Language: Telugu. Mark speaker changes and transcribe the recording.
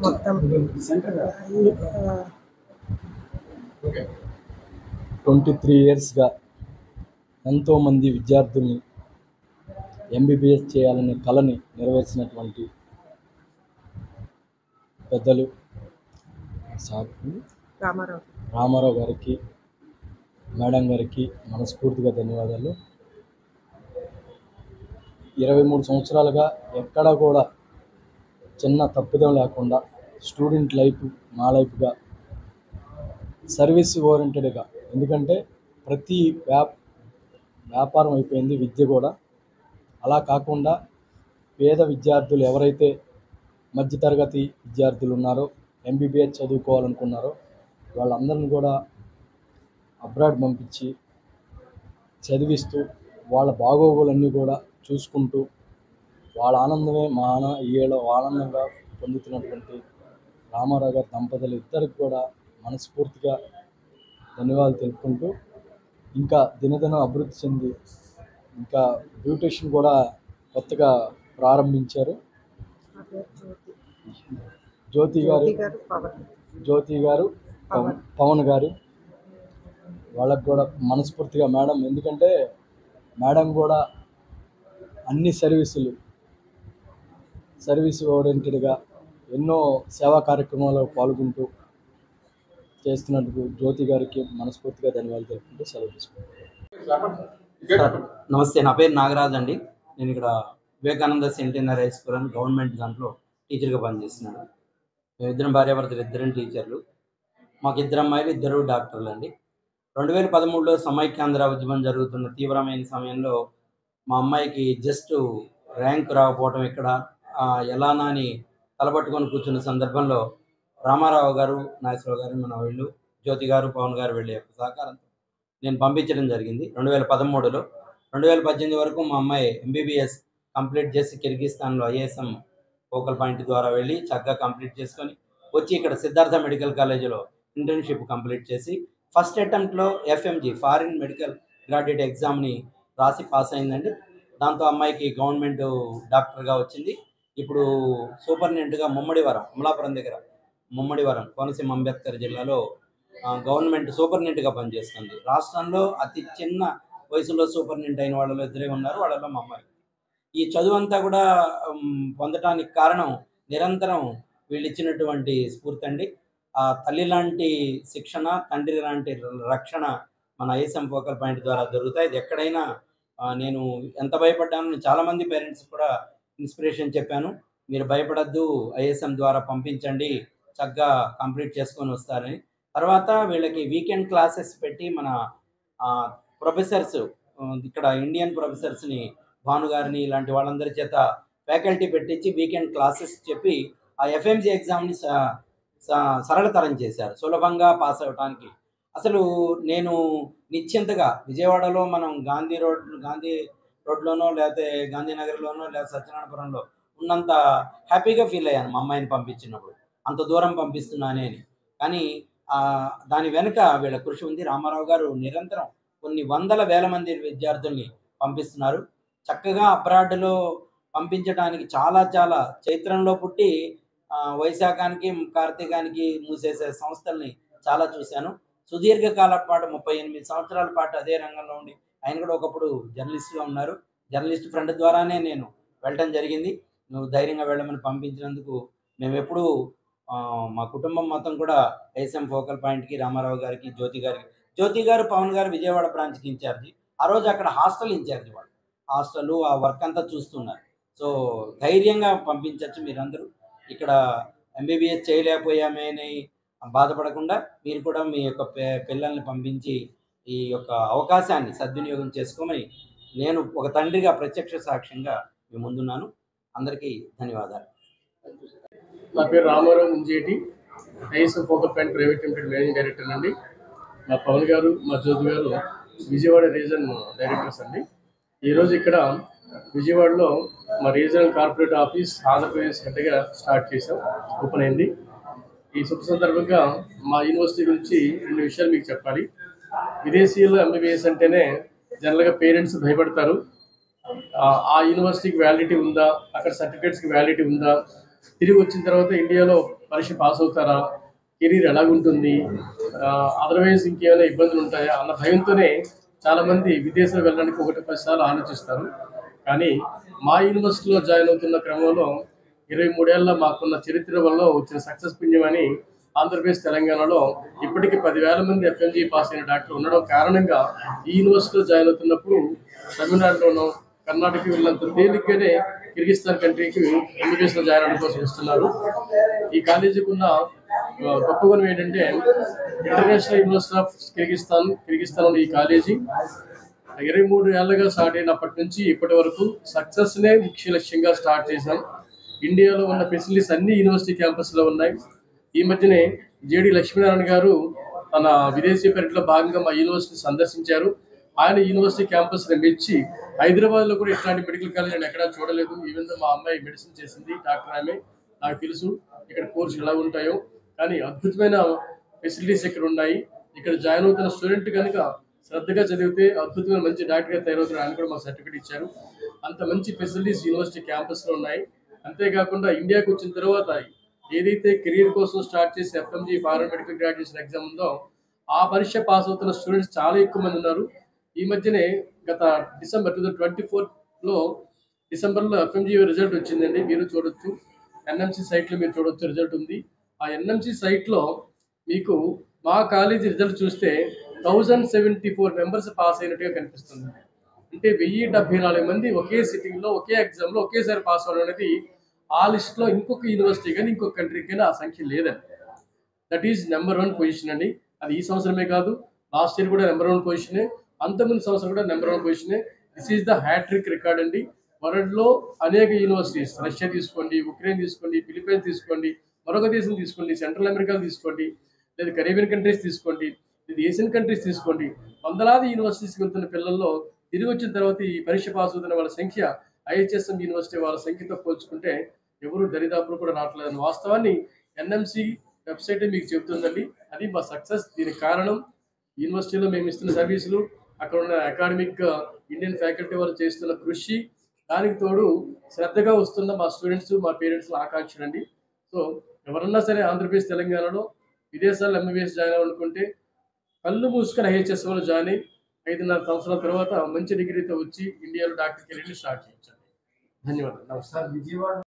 Speaker 1: మొత్తం
Speaker 2: 23 ఇయర్స్గా ఎంతోమంది విద్యార్థుల్ని ఎంబీబీఎస్ చేయాలనే కళని నెరవేర్చినటువంటి పెద్దలు రామారావు గారికి, మేడం గారికి మనస్ఫూర్తిగా ధన్యవాదాలు. 23 సంవత్సరాలుగా ఎక్కడా కూడా చిన్న తప్పిదం లేకుండా స్టూడెంట్ లైఫ్ మా లైఫ్గా సర్వీస్ ఓరియంటెడ్గా, ఎందుకంటే ప్రతి వ్యాపారం అయిపోయింది విద్య కూడా. అలా కాకుండా పేద విద్యార్థులు ఎవరైతే మధ్యతరగతి విద్యార్థులు ఉన్నారో, ఎంబీబీఎస్ చదువుకోవాలనుకున్నారో వాళ్ళందరిని కూడా అబ్రాడ్ పంపించి చదివిస్తూ వాళ్ళ బాగోగులన్నీ కూడా చూసుకుంటూ వాళ్ళ ఆనందమే మా ఆనందంగా పొందుతున్నటువంటి రామారావు గారి దంపతులు ఇద్దరికి కూడా మనస్ఫూర్తిగా ధన్యవాదాలు తెలుపుకుంటూ, ఇంకా దినదినం అభివృద్ధి చెంది ఇంకా బ్యూటిషియన్ కూడా కొత్తగా ప్రారంభించారు. జ్యోతి గారు పవన్ గారు, వాళ్ళకు కూడా మనస్ఫూర్తిగా మేడం, ఎందుకంటే మేడం కూడా అన్ని సర్వీస్ ఓరియంటెడ్గా ఎన్నో సేవా కార్యక్రమాల్లో పాల్గొంటూ చేస్తున్నందుకు జ్యోతి గారికి మనస్ఫూర్తిగా ధన్యవాదాలు తెలుపుకుంటూ సెలవు తీసుకుంటాను.
Speaker 3: నమస్తే, నా పేరు నాగరాజ్ అండి. నేను ఇక్కడ వివేకానంద సెంటీనరీ హై స్కూల్ అని గవర్నమెంట్ దాంట్లో టీచర్గా పనిచేస్తున్నాను. మేమిద్దరం భార్యాభర్తలు, ఇద్దరం టీచర్లు. మాకు ఇద్దరు అమ్మాయిలు, ఇద్దరు డాక్టర్లు అండి. 2013లో సమైక్యాంధ్ర ఉద్యమం జరుగుతున్న తీవ్రమైన సమయంలో మా అమ్మాయికి జస్ట్ ర్యాంక్ రాకపోవడం, ఇక్కడ ఎలానా అని తలపట్టుకొని కూర్చున్న సందర్భంలో రామారావు గారు, నాగేశ్వరరావు గారు, మన వీళ్ళు జ్యోతి గారు, పవన్ గారు వెళ్ళే సహకారంతో నేను పంపించడం జరిగింది 2013లో. 2018 వరకు మా అమ్మాయి ఎంబీబీఎస్ కంప్లీట్ చేసి కిర్గిస్తాన్లో ఐఎస్ఎం ఫోకల్ పాయింట్ ద్వారా వెళ్ళి చక్కగా కంప్లీట్ చేసుకొని వచ్చి ఇక్కడ సిద్ధార్థ మెడికల్ కాలేజీలో ఇంటర్న్షిప్ కంప్లీట్ చేసి ఫస్ట్ అటెంప్ట్లో ఎఫ్ఎంజీ ఫారిన్ మెడికల్ గ్రాడ్యుయేట్ ఎగ్జామ్ని రాసి పాస్ అయిందండి. దాంతో అమ్మాయికి గవర్నమెంట్ డాక్టర్గా వచ్చింది. ఇప్పుడు సూపరింటెండెంట్గా ముమ్మడివరం, అమలాపురం దగ్గర ముమ్మడివరం, కోనసీమ అంబేద్కర్ జిల్లాలో గవర్నమెంట్ సూపరింటెండెంట్గా పనిచేస్తుంది. రాష్ట్రంలో అతి చిన్న వయసులో సూపరింటెండెంట్ అయిన వాళ్ళలో ఇద్దరే ఉన్నారు, వాళ్ళలో మా అమ్మాయి. ఈ చదువు అంతా కూడా పొందటానికి కారణం నిరంతరం వీళ్ళు ఇచ్చినటువంటి స్ఫూర్తి అండి. తల్లి లాంటి శిక్షణ, తండ్రి లాంటి రక్షణ మన ఐఎస్ఎం ఫోకల్ పాయింట్ ద్వారా దొరుకుతాయి. ఇది ఎక్కడైనా నేను ఎంత భయపడ్డాను, చాలామంది పేరెంట్స్ కూడా ఇన్స్పిరేషన్ చెప్పాను, మీరు భయపడద్దు, ఐఎస్ఎం ద్వారా పంపించండి, చక్కగా కంప్లీట్ చేసుకొని వస్తారని. తర్వాత వీళ్ళకి వీకెండ్ క్లాసెస్ పెట్టి మన ప్రొఫెసర్స్, ఇక్కడ ఇండియన్ ప్రొఫెసర్స్ని, భానుగారిని ఇలాంటి వాళ్ళందరి చేత ఫ్యాకల్టీ పెట్టించి వీకెండ్ క్లాసెస్ చెప్పి ఆ ఎఫ్ఎంజీ ఎగ్జామ్ని సరళతరం చేశారు, సులభంగా పాస్ అవ్వటానికి. అసలు నేను నిశ్చింతగా విజయవాడలో మనం గాంధీ రోడ్లోనో లేకపోతే గాంధీనగర్లోనో లేకపోతే సత్యనారాయణపురంలో ఉన్నంత హ్యాపీగా ఫీల్ అయ్యాను మా అమ్మాయిని పంపించినప్పుడు, అంత దూరం పంపిస్తున్నానే అని. కానీ దాని వెనుక వీళ్ళ కృషి ఉంది. రామారావు గారు నిరంతరం కొన్ని వందల వేల మంది విద్యార్థుల్ని పంపిస్తున్నారు. చక్కగా అబ్రాడ్లో పంపించడానికి చాలా చైత్రంలో పుట్టి వైశాఖానికి, కార్తీకానికి మూసేసే సంస్థల్ని చాలా చూశాను. సుదీర్ఘకాల పాటు 38 సంవత్సరాల పాటు అదే రంగంలో ఉండి ఆయన కూడా ఒకప్పుడు జర్నలిస్ట్గా ఉన్నారు. జర్నలిస్ట్ ఫ్రెండ్ ద్వారానే నేను వెళ్ళటం జరిగింది. నువ్వు ధైర్యంగా వెళ్ళమని పంపించినందుకు మేము ఎప్పుడూ మా కుటుంబం మొత్తం కూడా ఐఎస్ఎం ఫోకల్ పాయింట్కి, రామారావు గారికి, జ్యోతి గారు, పవన్ గారు విజయవాడ బ్రాంచ్కి ఇన్ఛార్జి. ఆ రోజు అక్కడ హాస్టల్ ఇన్ఛార్జి వాళ్ళు, హాస్టల్ ఆ వర్క్ అంతా చూస్తున్నారు. సో ధైర్యంగా పంపించవచ్చు మీరందరూ. ఇక్కడ ఎంబీబీఎస్ చేయలేకపోయామే అని బాధపడకుండా మీరు కూడా మీ యొక్క పిల్లల్ని పంపించి ఈ యొక్క అవకాశాన్ని సద్వినియోగం చేసుకోమని నేను ఒక తండ్రిగా ప్రత్యక్ష సాక్ష్యంగా మీ ముందున్నాను. అందరికీ ధన్యవాదాలు.
Speaker 4: నా పేరు Ramarao Munjeti, ISM focal point private limited managing director అండి. మా పవన్ గారు, మా జ్యోతి గారు విజయవాడ రీజన్ డైరెక్టర్స్ అండి. ఈరోజు ఇక్కడ విజయవాడలో మా రీజనల్ కార్పొరేట్ ఆఫీస్ ఆంధ్రప్రదేశ్ హెడ్గా స్టార్ట్ చేసాం, ఓపెన్ అయింది. ఈ శుభ సందర్భంగా మా యూనివర్సిటీ గురించి 2 విషయాలు మీకు చెప్పాలి. విదేశీయులు ఎంబీబీఎస్ అంటేనే జనరల్గా పేరెంట్స్ భయపడతారు. ఆ యూనివర్సిటీకి వ్యాలిడిటీ ఉందా, అక్కడ సర్టిఫికేట్స్కి వ్యాలిడిటీ ఉందా, తిరిగి వచ్చిన తర్వాత ఇండియాలో పరీక్ష పాస్ అవుతారా, కెరీర్ ఎలాగుంటుంది, అదర్వైజ్ ఇంకేమైనా ఇబ్బందులు ఉంటాయా అన్న భయంతోనే చాలామంది విదేశాలు వెళ్ళడానికి 1-10 సార్లు ఆలోచిస్తారు. కానీ మా యూనివర్సిటీలో జాయిన్ అవుతున్న క్రమంలో 23 ఏళ్ళ మాకున్న చరిత్ర వల్ల వచ్చిన సక్సెస్ పుణ్యమని ఆంధ్రప్రదేశ్ తెలంగాణలో ఇప్పటికీ 10,000 మంది ఎఫ్ఎంజీ పాస్ అయిన డాక్టర్ ఉండడం కారణంగా ఈ యూనివర్సిటీలో జాయిన్ అవుతున్నప్పుడు తమిళనాడులోనో కర్ణాటకకి వెళ్ళినంత తేలిగ్గానే కిర్గిస్తాన్ కంట్రీకి ఎంబీబీఎస్లో జాయిన్ అవడం కోసం వస్తున్నారు. ఈ కాలేజీకి ఉన్న గొప్ప గుణం ఏంటంటే ఇంటర్నేషనల్ యూనివర్సిటీ ఆఫ్ కిర్గిస్తాన్ ఈ కాలేజీ 23 ఏళ్ళగా స్టార్ట్ అయినప్పటి నుంచి ఇప్పటి వరకు సక్సెస్నే ముఖ్య లక్ష్యంగా స్టార్ట్ చేశాం. ఇండియాలో ఉన్న ఫెసిలిటీస్ అన్ని యూనివర్సిటీ క్యాంపస్లో ఉన్నాయి. ఈ మధ్యనే జేడి లక్ష్మీనారాయణ గారు తన విదేశీ పర్యటనలో భాగంగా మా యూనివర్సిటీ సందర్శించారు. ఆయన యూనివర్సిటీ క్యాంపస్ని మెచ్చి హైదరాబాద్లో కూడా ఇట్లాంటి మెడికల్ కాలేజ్ నేను ఎక్కడా చూడలేదు. ఈవెన్ మా అమ్మాయి మెడిసిన్ చేసింది, డాక్టర్ ఆమె, నాకు తెలుసు ఇక్కడ కోర్సులు ఎలా ఉంటాయో. కానీ అద్భుతమైన ఫెసిలిటీస్ ఇక్కడ ఉన్నాయి. ఇక్కడ జాయిన్ అవుతున్న స్టూడెంట్ కనుక శ్రద్ధగా చదివితే అద్భుతమైన మంచి డాక్టర్గా తయారవుతారు. ఆయన కూడా మాకు సర్టిఫికేట్ ఇచ్చారు. అంత మంచి ఫెసిలిటీస్ యూనివర్సిటీ క్యాంపస్లో ఉన్నాయి. అంతేకాకుండా ఇండియాకి వచ్చిన తర్వాత ఏదైతే కెరీర్ కోసం స్టార్ట్ చేసి FMG foreign medical graduation exam ఉందో ఆ పరీక్ష పాస్ అవుతున్న స్టూడెంట్స్ చాలా ఎక్కువ మంది ఉన్నారు. ఈ మధ్యనే గత డిసెంబర్ 2024లో డిసెంబర్లో ఎఫ్ఎంజీ రిజల్ట్ వచ్చిందండి. మీరు చూడొచ్చు, ఎన్ఎంసి సైట్లో మీరు చూడొచ్చు, రిజల్ట్ ఉంది. ఆ ఎన్ఎంసి సైట్లో మీకు మా కాలేజీ రిజల్ట్ చూస్తే 1074 మెంబర్స్ పాస్ అయినట్టుగా కనిపిస్తుంది. అంటే 1074 మంది ఒకే సిట్టింగ్లో ఒకే ఎగ్జామ్లో ఒకేసారి పాస్ అవ్వడం అనేది ఆ లిస్ట్లో ఇంకొక యూనివర్సిటీ కానీ ఇంకొక కంట్రీకైనా ఆ సంఖ్య లేదండి. దట్ ఈజ్ నెంబర్ 1 పొజిషన్ అండి. అది ఈ సంవత్సరమే కాదు, లాస్ట్ ఇయర్ కూడా నెంబర్ 1 పొజిషనే, అంతకుముందు సంవత్సరం కూడా నెంబర్ 1 పొజిషనే. This is the hat-trick record అండి. వరల్డ్లో అనేక యూనివర్సిటీస్, రష్యా తీసుకోండి, ఉక్రెయిన్ తీసుకోండి, ఫిలిప్పైన్స్ తీసుకోండి, మరొక దేశం తీసుకోండి, సెంట్రల్ అమెరికా తీసుకోండి, లేదా కరేబియన్ కంట్రీస్ తీసుకోండి, లేదా ఏషియన్ కంట్రీస్ తీసుకోండి, వందలాది యూనివర్సిటీస్కి వెళ్తున్న పిల్లల్లో తిరిగి వచ్చిన తర్వాత ఈ పరీక్ష పాస్ అవుతున్న వాళ్ళ సంఖ్య ఐహెచ్ఎస్ఎం యూనివర్సిటీ వాళ్ళ సంఖ్యతో పోల్చుకుంటే ఎవరు దరిదాపులు కూడా రావట్లేదని వాస్తవాన్ని ఎన్ఎంసి వెబ్సైటే మీకు చెబుతుందండి. అది మా సక్సెస్. దీనికి కారణం యూనివర్సిటీలో మేము ఇస్తున్న సర్వీసులు, అక్కడ ఉన్న అకాడమిక్ ఇండియన్ ఫ్యాకల్టీ వాళ్ళు చేస్తున్న కృషి, దానికి తోడు శ్రద్ధగా వస్తున్న మా స్టూడెంట్స్, మా పేరెంట్స్ ఆకాంక్షలండి. సో ఎవరన్నా సరే ఆంధ్రప్రదేశ్ తెలంగాణలో విదేశాల్లో ఎంబీబీఎస్ జాయిన్ అవ్వాలనుకుంటే కళ్ళు మూసుకొని ఐహెచ్ఎస్ఓలో జాయిన్ అయ్యి 5.5 సంవత్సరాల తర్వాత మంచి డిగ్రీతో వచ్చి ఇండియాలో డాక్టర్ కెరీర్ని స్టార్ట్ చేయొచ్చు. ధన్యవాదాలు. నమస్కారం.